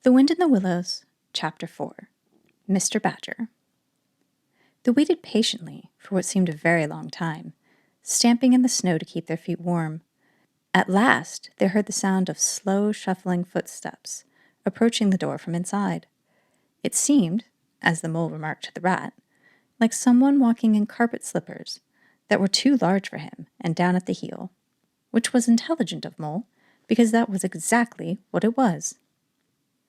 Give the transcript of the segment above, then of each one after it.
The Wind in the Willows, Chapter 4. Mr. Badger. They waited patiently for what seemed a very long time, stamping in the snow to keep their feet warm. At last they heard the sound of slow, shuffling footsteps approaching the door from inside. It seemed, as the mole remarked to the rat, like someone walking in carpet slippers that were too large for him and down at the heel, which was intelligent of Mole, because that was exactly what it was.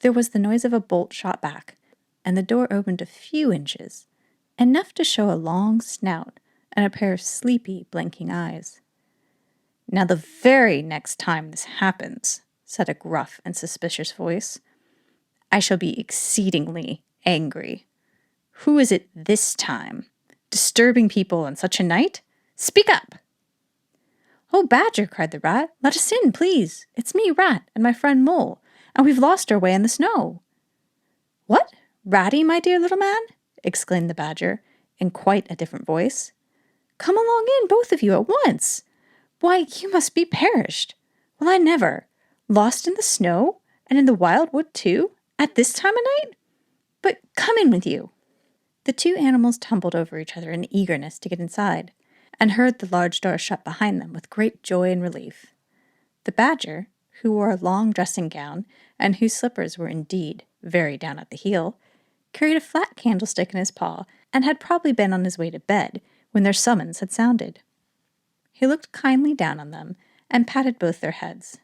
There was the noise of a bolt shot back, and the door opened a few inches, enough to show a long snout and a pair of sleepy, blinking eyes. "Now the very next time this happens," said a gruff and suspicious voice, "I shall be exceedingly angry. Who is it this time? Disturbing people on such a night? Speak up!" "Oh, Badger," cried the rat, "let us in, please. It's me, Rat, and my friend Mole, and we've lost our way in the snow." "What, Ratty, my dear little man?" exclaimed the Badger, in quite a different voice. "Come along in, both of you, at once. Why, you must be perished. Well, I never. Lost in the snow, and in the wild wood, too, at this time of night? But come in with you." The two animals tumbled over each other in eagerness to get inside, and heard the large door shut behind them with great joy and relief. The Badger, who wore a long dressing gown, and whose slippers were indeed very down at the heel, carried a flat candlestick in his paw, and had probably been on his way to bed when their summons had sounded. He looked kindly down on them, and patted both their heads.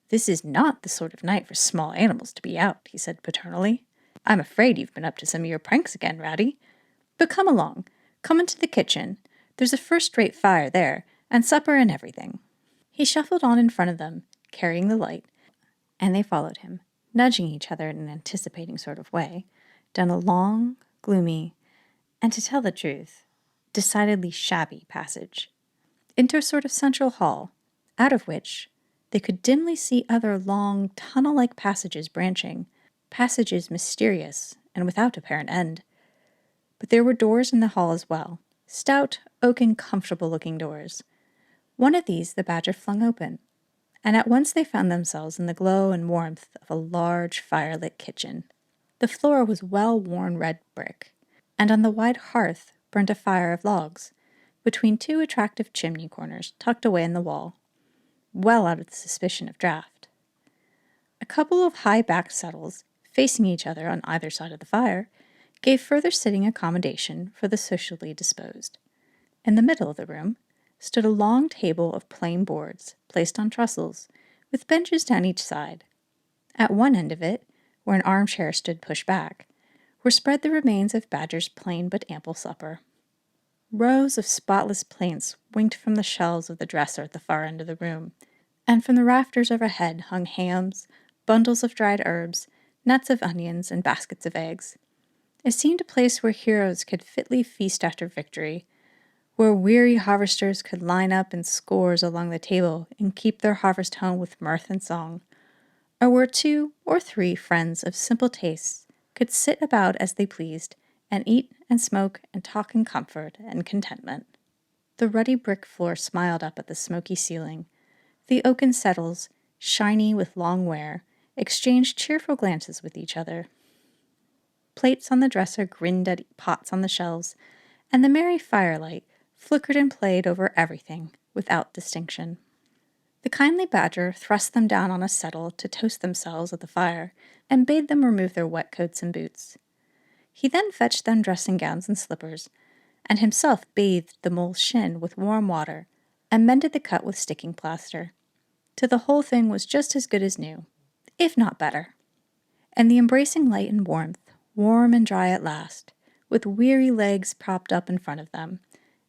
"This is not the sort of night for small animals to be out," he said paternally. "I'm afraid you've been up to some of your pranks again, Ratty. But come along, come into the kitchen. There's a first-rate fire there, and supper and everything." He shuffled on in front of them, carrying the light, and they followed him, nudging each other in an anticipating sort of way, down a long, gloomy, and, to tell the truth, decidedly shabby passage, into a sort of central hall, out of which they could dimly see other long, tunnel-like passages branching, passages mysterious and without apparent end. But there were doors in the hall as well, stout, oaken, comfortable-looking doors. One of these the Badger flung open, and at once they found themselves in the glow and warmth of a large fire-lit kitchen. The floor was well-worn red brick, and on the wide hearth burnt a fire of logs, between two attractive chimney corners tucked away in the wall, well out of the suspicion of draught. A couple of high-backed settles, facing each other on either side of the fire, gave further sitting accommodation for the socially disposed. In the middle of the room stood a long table of plain boards, placed on trestles, with benches down each side. At one end of it, where an armchair stood pushed back, were spread the remains of Badger's plain but ample supper. Rows of spotless plates winked from the shelves of the dresser at the far end of the room, and from the rafters overhead hung hams, bundles of dried herbs, nets of onions, and baskets of eggs. It seemed a place where heroes could fitly feast after victory, where weary harvesters could line up in scores along the table and keep their harvest home with mirth and song, or where 2 or 3 friends of simple tastes could sit about as they pleased, and eat and smoke and talk in comfort and contentment. The ruddy brick floor smiled up at the smoky ceiling. The oaken settles, shiny with long wear, exchanged cheerful glances with each other. Plates on the dresser grinned at pots on the shelves, and the merry firelight flickered and played over everything without distinction. The kindly Badger thrust them down on a settle to toast themselves at the fire, and bade them remove their wet coats and boots. He then fetched them dressing gowns and slippers, and himself bathed the mole's shin with warm water, and mended the cut with sticking plaster, till the whole thing was just as good as new, if not better. And the embracing light and warmth, warm and dry at last, with weary legs propped up in front of them,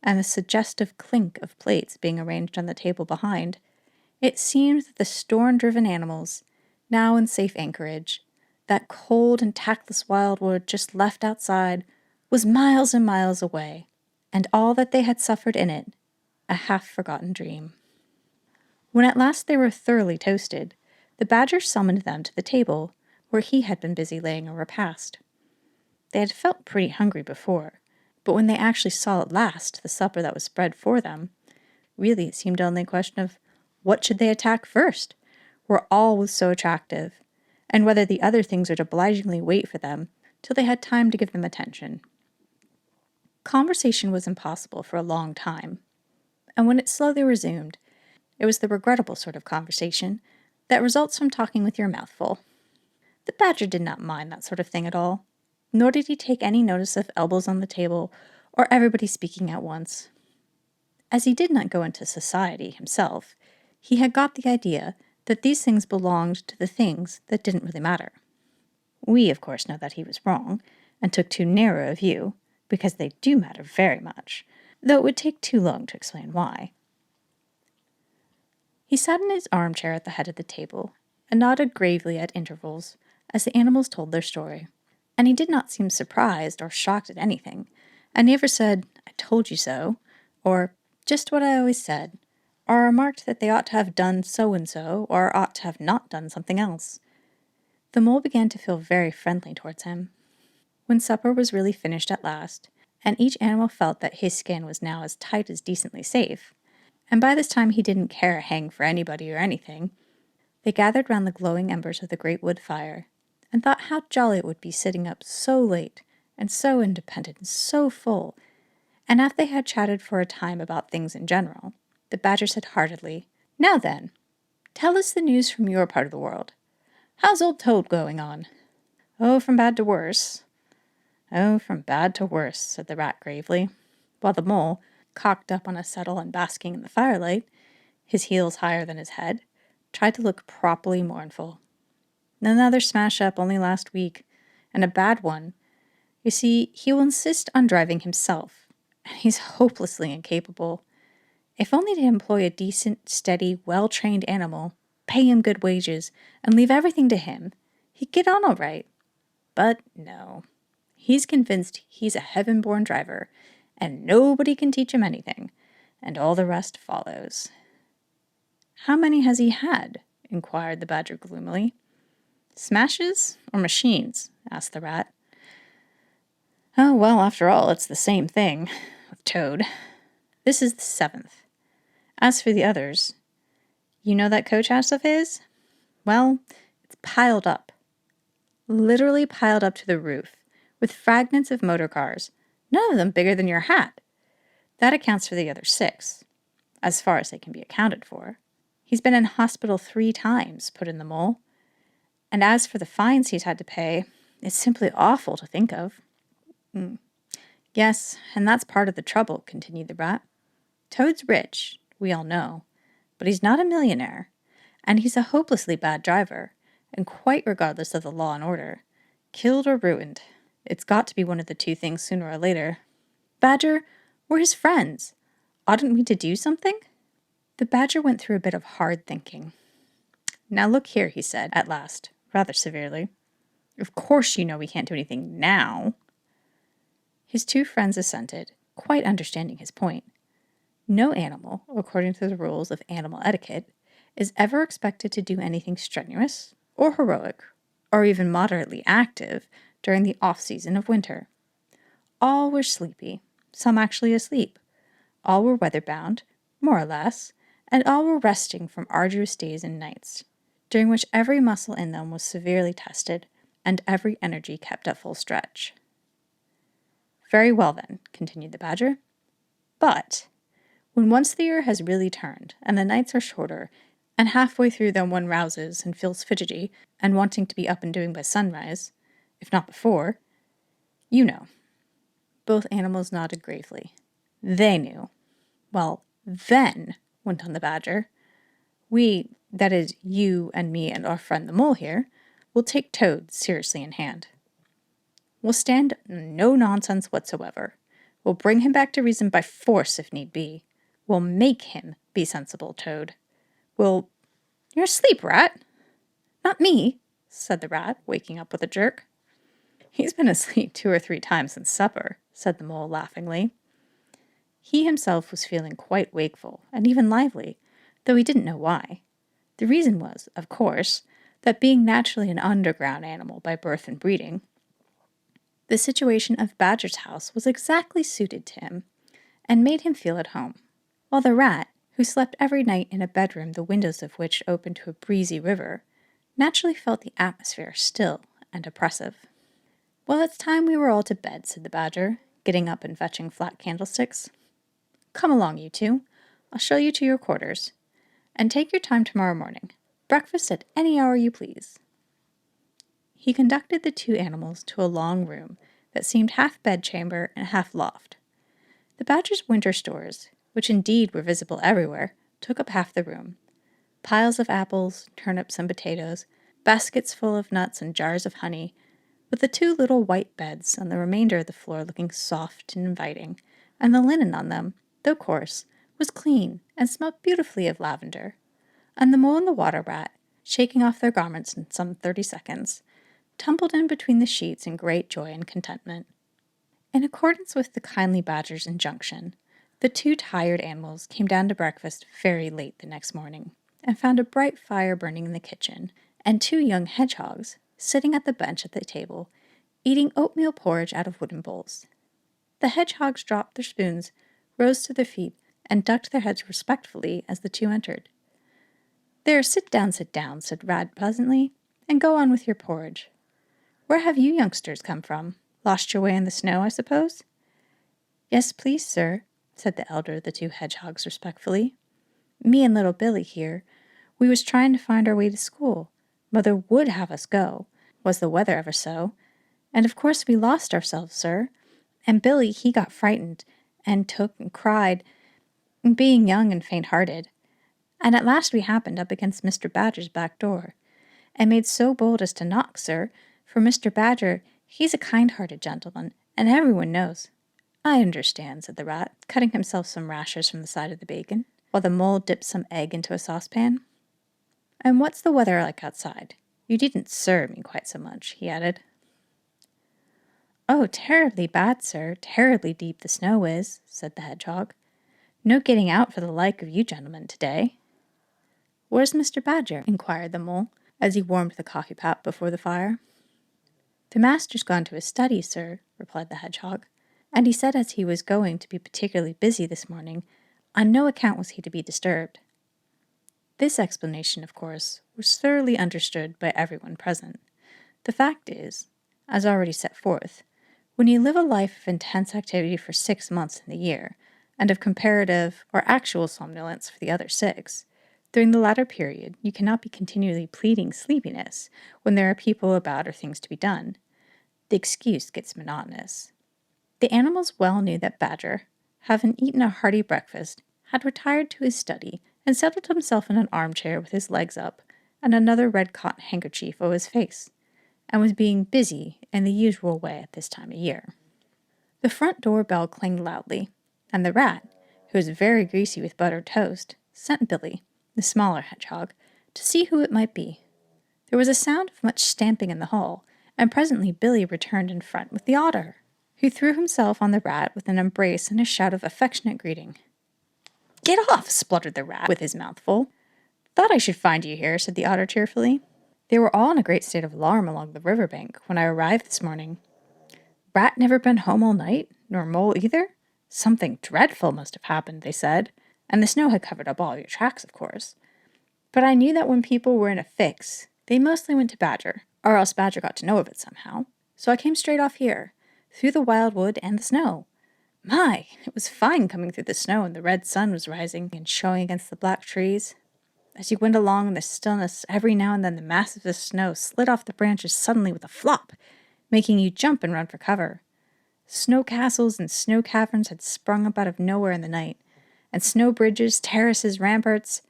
and the suggestive clink of plates being arranged on the table behind, it seemed that the storm-driven animals, now in safe anchorage, that cold and tactless wildwood just left outside, was miles and miles away, and all that they had suffered in it, a half-forgotten dream. When at last they were thoroughly toasted, the Badger summoned them to the table, where he had been busy laying a repast. They had felt pretty hungry before, but when they actually saw at last the supper that was spread for them, really it seemed only a question of what should they attack first, where all was so attractive, and whether the other things would obligingly wait for them till they had time to give them attention. Conversation was impossible for a long time, and when it slowly resumed, it was the regrettable sort of conversation that results from talking with your mouth full. The badger did not mind that sort of thing at all, nor did he take any notice of elbows on the table or everybody speaking at once. As he did not go into society himself, he had got the idea that these things belonged to the things that didn't really matter. We, of course, know that he was wrong, and took too narrow a view, because they do matter very much, though it would take too long to explain why. He sat in his armchair at the head of the table, and nodded gravely at intervals as the animals told their story, and he did not seem surprised or shocked at anything, and never said, "I told you so," or "just what I always said," or remarked that they ought to have done so-and-so, or ought to have not done something else. The mole began to feel very friendly towards him. When supper was really finished at last, and each animal felt that his skin was now as tight as decently safe, and by this time he didn't care a hang for anybody or anything, they gathered round the glowing embers of the great wood fire, and thought how jolly it would be sitting up so late, and so independent, and so full. And after they had chatted for a time about things in general, the badger said heartily, "Now then, tell us the news from your part of the world. How's old Toad going on?" "Oh, from bad to worse." "Oh, from bad to worse," said the rat gravely, while the mole, cocked up on a settle and basking in the firelight, his heels higher than his head, tried to look properly mournful. "Another smash-up only last week, and a bad one. You see, he will insist on driving himself, and he's hopelessly incapable. If only to employ a decent, steady, well-trained animal, pay him good wages, and leave everything to him, he'd get on all right. But no. He's convinced he's a heaven-born driver, and nobody can teach him anything, and all the rest follows." "How many has he had?" inquired the badger gloomily. "Smashes or machines?" asked the rat. "Oh, well, after all, it's the same thing with Toad. This is the 7th. As for the others, you know that coach house of his? Well, it's piled up. Literally piled up to the roof, with fragments of motor cars, none of them bigger than your hat. That accounts for the other 6, as far as they can be accounted for. He's been in hospital 3 times, put in the mole. And as for the fines he's had to pay, it's simply awful to think of." "Yes, and that's part of the trouble," continued the rat. "Toad's rich, we all know, but he's not a millionaire, and he's a hopelessly bad driver, and quite regardless of the law and order. Killed or ruined. It's got to be one of the two things sooner or later. Badger, we're his friends. Oughtn't we to do something?" The badger went through a bit of hard thinking. "Now look here," he said, at last, rather severely. "Of course you know we can't do anything now." His 2 friends assented, quite understanding his point. No animal, according to the rules of animal etiquette, is ever expected to do anything strenuous, or heroic, or even moderately active during the off-season of winter. All were sleepy, some actually asleep. All were weather-bound, more or less, and all were resting from arduous days and nights, during which every muscle in them was severely tested, and every energy kept at full stretch. "Very well, then," continued the badger. "But when once the year has really turned, and the nights are shorter, and halfway through them one rouses and feels fidgety and wanting to be up and doing by sunrise, if not before, you know." Both animals nodded gravely. They knew. "Well, then," went on the badger, "we, that is, you and me and our friend the mole here, will take Toad seriously in hand. We'll stand no nonsense whatsoever. We'll bring him back to reason by force if need be. We'll make him be sensible, Toad. We'll—" "You're asleep, rat." "Not me," said the rat, waking up with a jerk. "He's been asleep 2 or 3 times since supper," said the mole laughingly. He himself was feeling quite wakeful and even lively, though he didn't know why. The reason was, of course, that being naturally an underground animal by birth and breeding, the situation of Badger's house was exactly suited to him, and made him feel at home, while the rat, who slept every night in a bedroom the windows of which opened to a breezy river, naturally felt the atmosphere still and oppressive. "Well, it's time we were all to bed," said the Badger, getting up and fetching flat candlesticks. "Come along, you two. I'll show you to your quarters. And take your time tomorrow morning. Breakfast at any hour you please." He conducted the two animals to a long room that seemed half bedchamber and half loft. The Badger's winter stores, which indeed were visible everywhere, took up half the room. Piles of apples, turnips, and potatoes, baskets full of nuts and jars of honey, with the two little white beds on the remainder of the floor looking soft and inviting, and the linen on them, though coarse, was clean and smelt beautifully of lavender. And the mole and the water rat, shaking off their garments in some 30 seconds, tumbled in between the sheets in great joy and contentment. In accordance with the kindly Badger's injunction, the two tired animals came down to breakfast very late the next morning, and found a bright fire burning in the kitchen, and two young hedgehogs sitting at the bench at the table, eating oatmeal porridge out of wooden bowls. The hedgehogs dropped their spoons, rose to their feet, and ducked their heads respectfully as the two entered. "There, sit down," said Rad pleasantly, "and go on with your porridge. Where have you youngsters come from? Lost your way in the snow, I suppose?" "Yes, please, sir," said the elder of the two hedgehogs respectfully. "Me and little Billy here. We was trying to find our way to school. Mother would have us go, was the weather ever so. And of course we lost ourselves, sir. And Billy, he got frightened, and took and cried, being young and faint-hearted. And at last we happened up against Mr. Badger's back door, and made so bold as to knock, sir, for Mr. Badger, he's a kind-hearted gentleman, and everyone knows." "I understand," said the rat, cutting himself some rashers from the side of the bacon, while the mole dipped some egg into a saucepan. "And what's the weather like outside? You needn't 'sir' me quite so much," he added. "Oh, terribly bad, sir, terribly deep the snow is," said the hedgehog. "No getting out for the like of you gentlemen today." "Where's Mr. Badger?" inquired the mole, as he warmed the coffee pot before the fire. "The master's gone to his study, sir," replied the hedgehog, "and he said as he was going to be particularly busy this morning, on no account was he to be disturbed." This explanation, of course, was thoroughly understood by everyone present. The fact is, as already set forth, when you live a life of intense activity for 6 months in the year, and of comparative or actual somnolence for the other 6, during the latter period you cannot be continually pleading sleepiness when there are people about or things to be done. The excuse gets monotonous. The animals well knew that Badger, having eaten a hearty breakfast, had retired to his study and settled himself in an armchair with his legs up and another red cotton handkerchief over his face, and was being busy in the usual way at this time of year. The front door bell clanged loudly, and the rat, who was very greasy with buttered toast, sent Billy, the smaller hedgehog, to see who it might be. There was a sound of much stamping in the hall, and presently Billy returned in front with the otter, who threw himself on the rat with an embrace and a shout of affectionate greeting. "Get off!" spluttered the rat with his mouth full. "Thought I should find you here," said the otter cheerfully. "They were all in a great state of alarm along the river bank when I arrived this morning. Rat never been home all night, nor mole either? Something dreadful must have happened, they said, and the snow had covered up all your tracks, of course. But I knew that when people were in a fix, they mostly went to Badger, or else Badger got to know of it somehow. So I came straight off here, through the wild wood and the snow. My, it was fine coming through the snow, and the red sun was rising and showing against the black trees. As you went along in the stillness, every now and then the masses of snow slid off the branches suddenly with a flop, making you jump and run for cover. Snow castles and snow caverns had sprung up out of nowhere in the night, and snow bridges, terraces, ramparts.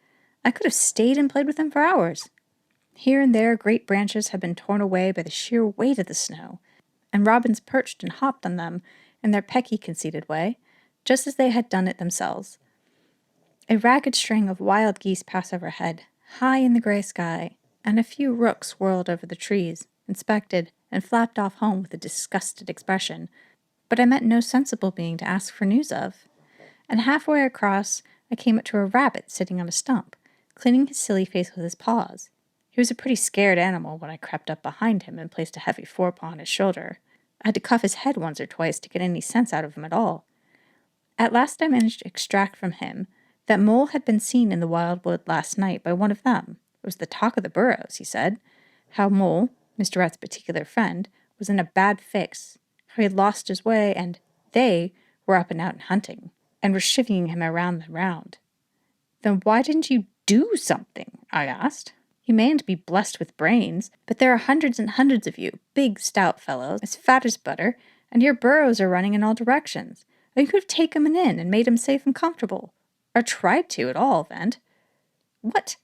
I could have stayed and played with them for hours. Here and there great branches had been torn away by the sheer weight of the snow, and robins perched and hopped on them in their pecky, conceited way, just as they had done it themselves. A ragged string of wild geese passed overhead, high in the gray sky, and a few rooks whirled over the trees, inspected, and flapped off home with a disgusted expression, but I met no sensible being to ask for news of. And halfway across I came up to a rabbit sitting on a stump, cleaning his silly face with his paws. He was a pretty scared animal when I crept up behind him and placed a heavy forepaw on his shoulder. I had to cuff his head once or twice to get any sense out of him at all. At last I managed to extract from him that mole had been seen in the wild wood last night by one of them. It was the talk of the burrows, he said, how Mole, Mr. Rat's particular friend, was in a bad fix, how he had lost his way, and they were up and out and hunting, and were chivying him around the round. Then why didn't you do something? I asked. You mayn't be blessed with brains, but there are hundreds and hundreds of you, big, stout fellows, as fat as butter, and your burrows are running in all directions. Or you could have taken 'em in and made 'em safe and comfortable. Or tried to, at all event. What?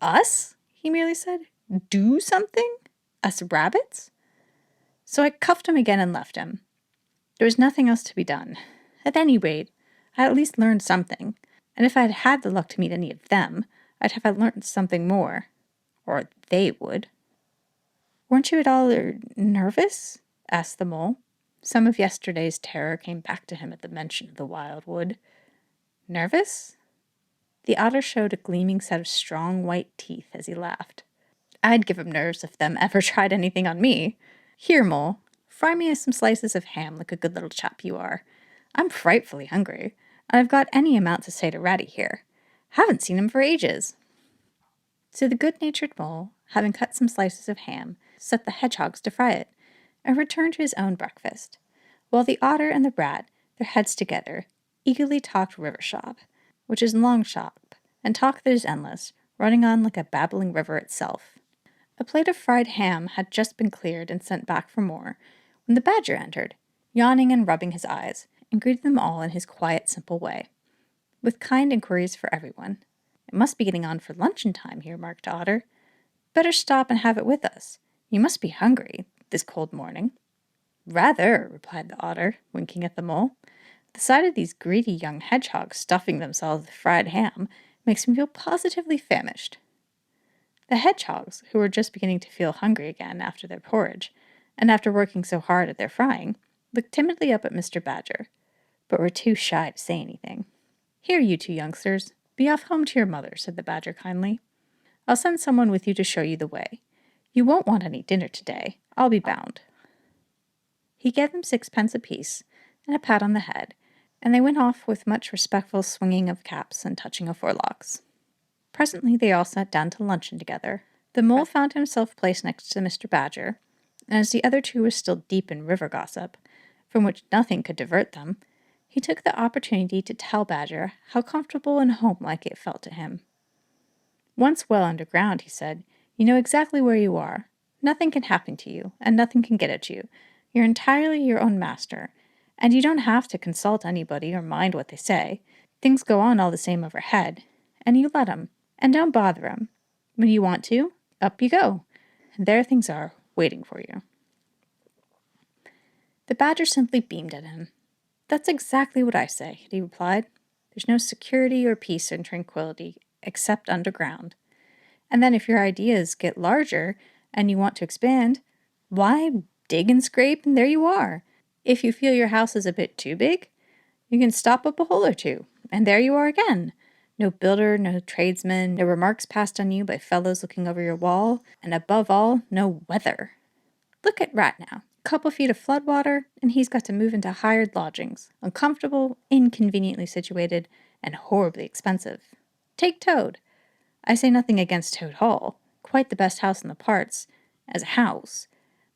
Us? He merely said. Do something? Us rabbits? So I cuffed him again and left him. There was nothing else to be done. At any rate, I at least learned something, and if I had had the luck to meet any of them, I'd have learned something more. Or they would. Weren't you at all nervous? Asked the mole. Some of yesterday's terror came back to him at the mention of the wild wood. Nervous? The otter showed a gleaming set of strong white teeth as he laughed. I'd give 'em nerves if them ever tried anything on me. Here, Mole, fry me some slices of ham like a good little chap you are. I'm frightfully hungry, and I've got any amount to say to Ratty here. Haven't seen him for ages. So the good-natured mole, having cut some slices of ham, set the hedgehogs to fry it, and returned to his own breakfast, while the otter and the rat, their heads together, eagerly talked river shop, which is long shop, and talk that is endless, running on like a babbling river itself. A plate of fried ham had just been cleared and sent back for more, when the badger entered, yawning and rubbing his eyes, and greeted them all in his quiet, simple way, with kind inquiries for everyone. It must be getting on for luncheon time, he remarked to Otter. Better stop and have it with us. You must be hungry this cold morning. Rather, replied the otter, winking at the mole. The sight of these greedy young hedgehogs stuffing themselves with fried ham makes me feel positively famished. The hedgehogs, who were just beginning to feel hungry again after their porridge, and after working so hard at their frying, looked timidly up at Mr. Badger, but were too shy to say anything. Here, you two youngsters, be off home to your mother, said the badger kindly. I'll send someone with you to show you the way. You won't want any dinner today, I'll be bound. He gave them 6 pence apiece, and a pat on the head, and they went off with much respectful swinging of caps and touching of forelocks. Presently they all sat down to luncheon together. The mole found himself placed next to Mr. Badger, and as the other two were still deep in river gossip, from which nothing could divert them, he took the opportunity to tell Badger how comfortable and homelike it felt to him. Once well underground, he said, you know exactly where you are. Nothing can happen to you, and nothing can get at you. You're entirely your own master, and you don't have to consult anybody or mind what they say. Things go on all the same overhead, and you let 'em, and don't bother 'em. When you want to, up you go, and there things are, waiting for you. The badger simply beamed at him. That's exactly what I say, he replied. There's no security or peace and tranquility except underground. And then if your ideas get larger and you want to expand, why, dig and scrape and there you are. If you feel your house is a bit too big, you can stop up a hole or two, and there you are again. No builder, no tradesman, no remarks passed on you by fellows looking over your wall, and above all, no weather. Look at Rat now. Couple feet of flood water, and he's got to move into hired lodgings, uncomfortable, inconveniently situated, and horribly expensive. Take Toad. I say nothing against Toad Hall, quite the best house in the parts, as a house.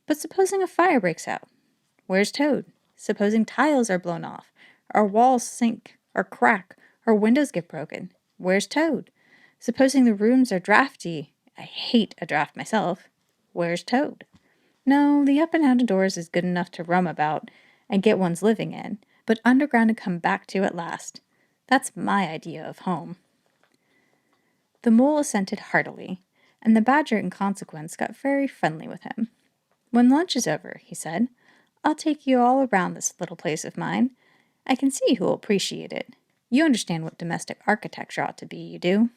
But supposing a fire breaks out, where's Toad? Supposing tiles are blown off, or walls sink, or crack, or windows get broken, where's Toad? Supposing the rooms are drafty, I hate a draft myself, where's Toad? No, the up and out of doors is good enough to roam about and get one's living in, but underground to come back to at last. That's my idea of home. The mole assented heartily, and the badger in consequence got very friendly with him. When lunch is over, he said, I'll take you all around this little place of mine. I can see who'll appreciate it. You understand what domestic architecture ought to be, you do.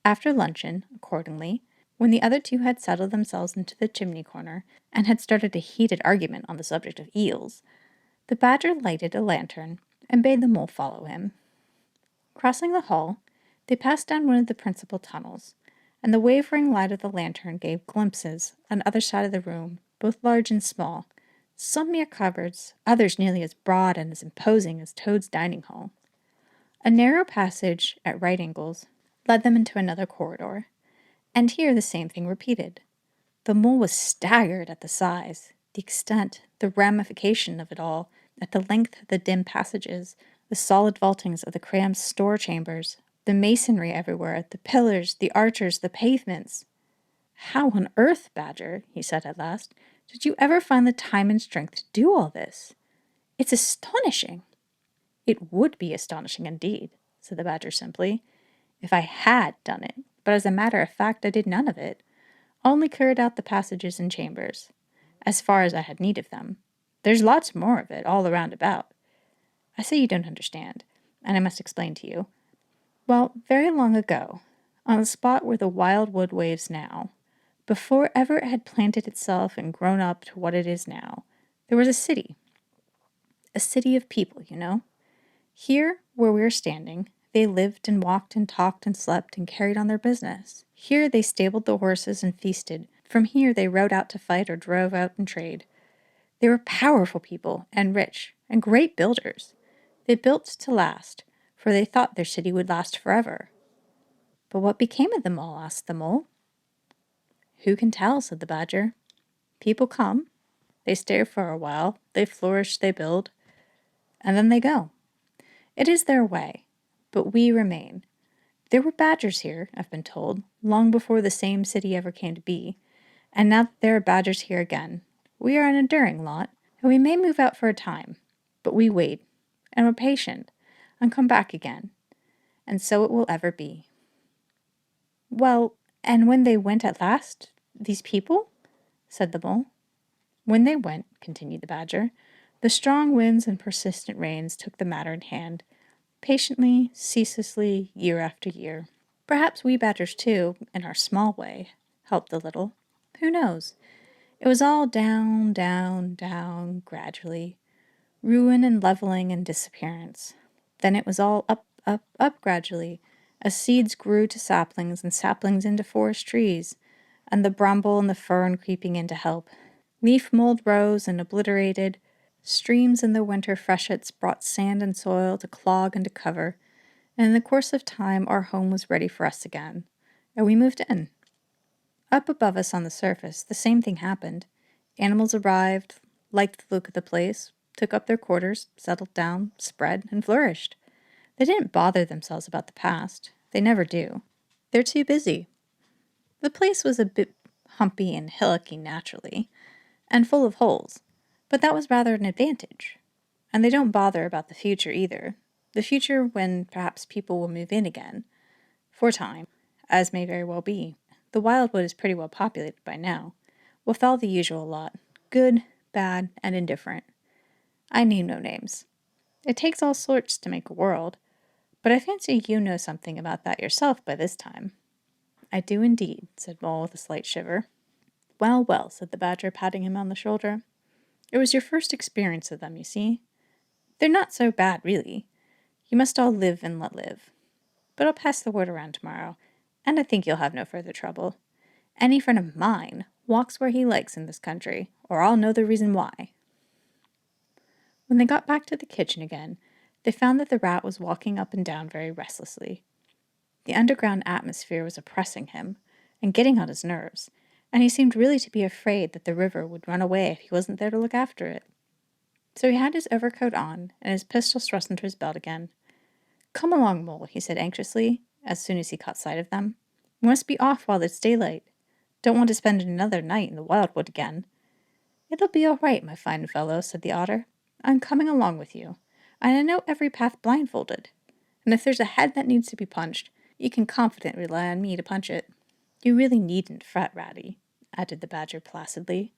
After luncheon, accordingly, when the other two had settled themselves into the chimney corner and had started a heated argument on the subject of eels, the badger lighted a lantern and bade the mole follow him. Crossing the hall, they passed down one of the principal tunnels, and the wavering light of the lantern gave glimpses on either side of the room, both large and small, some mere cupboards, others nearly as broad and as imposing as Toad's dining hall. A narrow passage at right angles led them into another corridor, and here the same thing repeated. The mole was staggered at the size, the extent, the ramification of it all, at the length of the dim passages, the solid vaultings of the crammed store chambers, the masonry everywhere, the pillars, the archers, the pavements. How on earth, Badger, he said at last, did you ever find the time and strength to do all this? It's astonishing. It would be astonishing indeed, said the Badger simply, if I had done it, but as a matter of fact I did none of it, only cleared out the passages and chambers, as far as I had need of them. There's lots more of it all around about. I say you don't understand, and I must explain to you. Well, very long ago, on the spot where the wild wood waves now, before ever it had planted itself and grown up to what it is now, there was a city of people, you know. Here, where we are standing, they lived and walked and talked and slept and carried on their business. Here they stabled the horses and feasted. From here they rode out to fight or drove out and trade. They were powerful people and rich and great builders. They built to last, for they thought their city would last forever. But what became of them all? Asked the mole. Who can tell? Said the Badger. People come, they stay for a while, they flourish, they build, and then they go. It is their way, but we remain. There were badgers here, I've been told, long before the same city ever came to be, and now that there are badgers here again, we are an enduring lot, and we may move out for a time, but we wait, and we're patient, and come back again, and so it will ever be. Well, and when they went at last, these people? Said the mole. When they went, continued the Badger, the strong winds and persistent rains took the matter in hand, patiently, ceaselessly, year after year. Perhaps we badgers, too, in our small way, helped a little. Who knows? It was all down, down, down, gradually. Ruin and leveling and disappearance. Then it was all up, up, up gradually, as seeds grew to saplings and saplings into forest trees, and the bramble and the fern creeping in to help. Leaf mold rose and obliterated. Streams in the winter freshets brought sand and soil to clog and to cover, and in the course of time our home was ready for us again, and we moved in. Up above us on the surface, the same thing happened. Animals arrived, liked the look of the place, took up their quarters, settled down, spread, and flourished. They didn't bother themselves about the past. They never do. They're too busy. The place was a bit humpy and hillocky naturally, and full of holes, but that was rather an advantage. And they don't bother about the future either. The future when perhaps people will move in again, for a time, as may very well be. The wildwood is pretty well populated by now, with all the usual lot, good, bad, and indifferent. I name no names. It takes all sorts to make a world, but I fancy you know something about that yourself by this time. I do indeed, said Mole with a slight shiver. Well, well, said the Badger, patting him on the shoulder. It was your first experience of them, you see. They're not so bad, really. You must all live and let live. But I'll pass the word around tomorrow, and I think you'll have no further trouble. Any friend of mine walks where he likes in this country, or I'll know the reason why. When they got back to the kitchen again, they found that the rat was walking up and down very restlessly. The underground atmosphere was oppressing him, and getting on his nerves, and he seemed really to be afraid that the river would run away if he wasn't there to look after it. So he had his overcoat on, and his pistol thrust into his belt again. Come along, Mole, he said anxiously, as soon as he caught sight of them. We must be off while it's daylight. Don't want to spend another night in the wildwood again. It'll be all right, my fine fellow, said the Otter. I'm coming along with you, and I know every path blindfolded. And if there's a head that needs to be punched, you can confidently rely on me to punch it. You really needn't fret, Ratty, added the Badger placidly.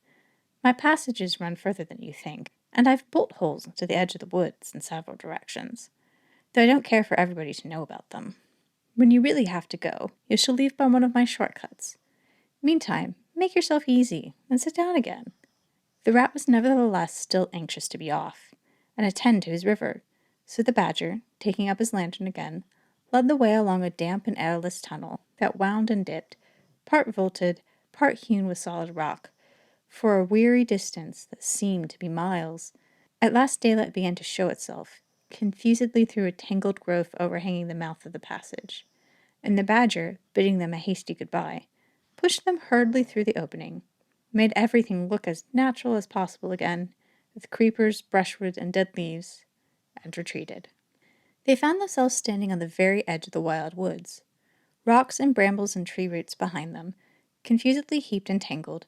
My passages run further than you think, and I've bolt holes to the edge of the woods in several directions, though I don't care for everybody to know about them. When you really have to go, you shall leave by one of my shortcuts. Meantime, make yourself easy and sit down again. The rat was nevertheless still anxious to be off, and attend to his river, so the Badger, taking up his lantern again, led the way along a damp and airless tunnel that wound and dipped, part vaulted, part hewn with solid rock, for a weary distance that seemed to be miles. At last daylight began to show itself, confusedly through a tangled growth overhanging the mouth of the passage, and the Badger, bidding them a hasty good-bye, pushed them hurriedly through the opening, made everything look as natural as possible again, with creepers, brushwood, and dead leaves, and retreated. They found themselves standing on the very edge of the wild woods, rocks and brambles and tree roots behind them, confusedly heaped and tangled.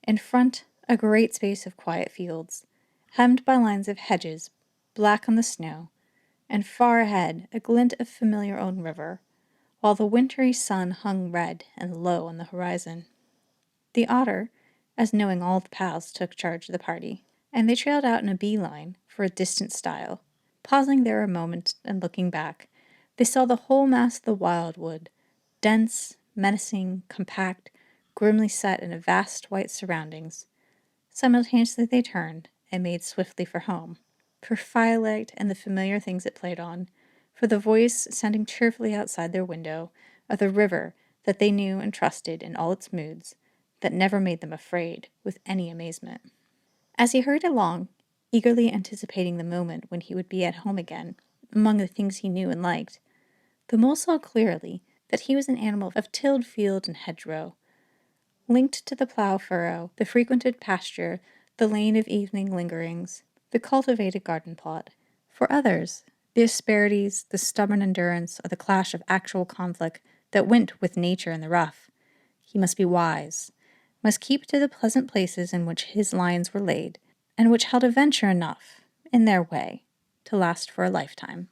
In front, a great space of quiet fields, hemmed by lines of hedges, black on the snow, and far ahead a glint of familiar old river, while the wintry sun hung red and low on the horizon. The otter, as knowing all the paths, took charge of the party, and they trailed out in a bee line for a distant stile. Pausing there a moment and looking back, they saw the whole mass of the wildwood, dense, menacing, compact, grimly set in a vast white surroundings. Simultaneously they turned and made swiftly for home, for firelight and the familiar things it played on, for the voice sounding cheerfully outside their window of the river that they knew and trusted in all its moods, that never made them afraid with any amazement. As he hurried along, eagerly anticipating the moment when he would be at home again, among the things he knew and liked, the mole saw clearly that he was an animal of tilled field and hedgerow, linked to the plough furrow, the frequented pasture, the lane of evening lingerings, the cultivated garden plot. For others, the asperities, the stubborn endurance, or the clash of actual conflict that went with nature in the rough. He must be wise, must keep to the pleasant places in which his lines were laid, and which held adventure enough, in their way, to last for a lifetime.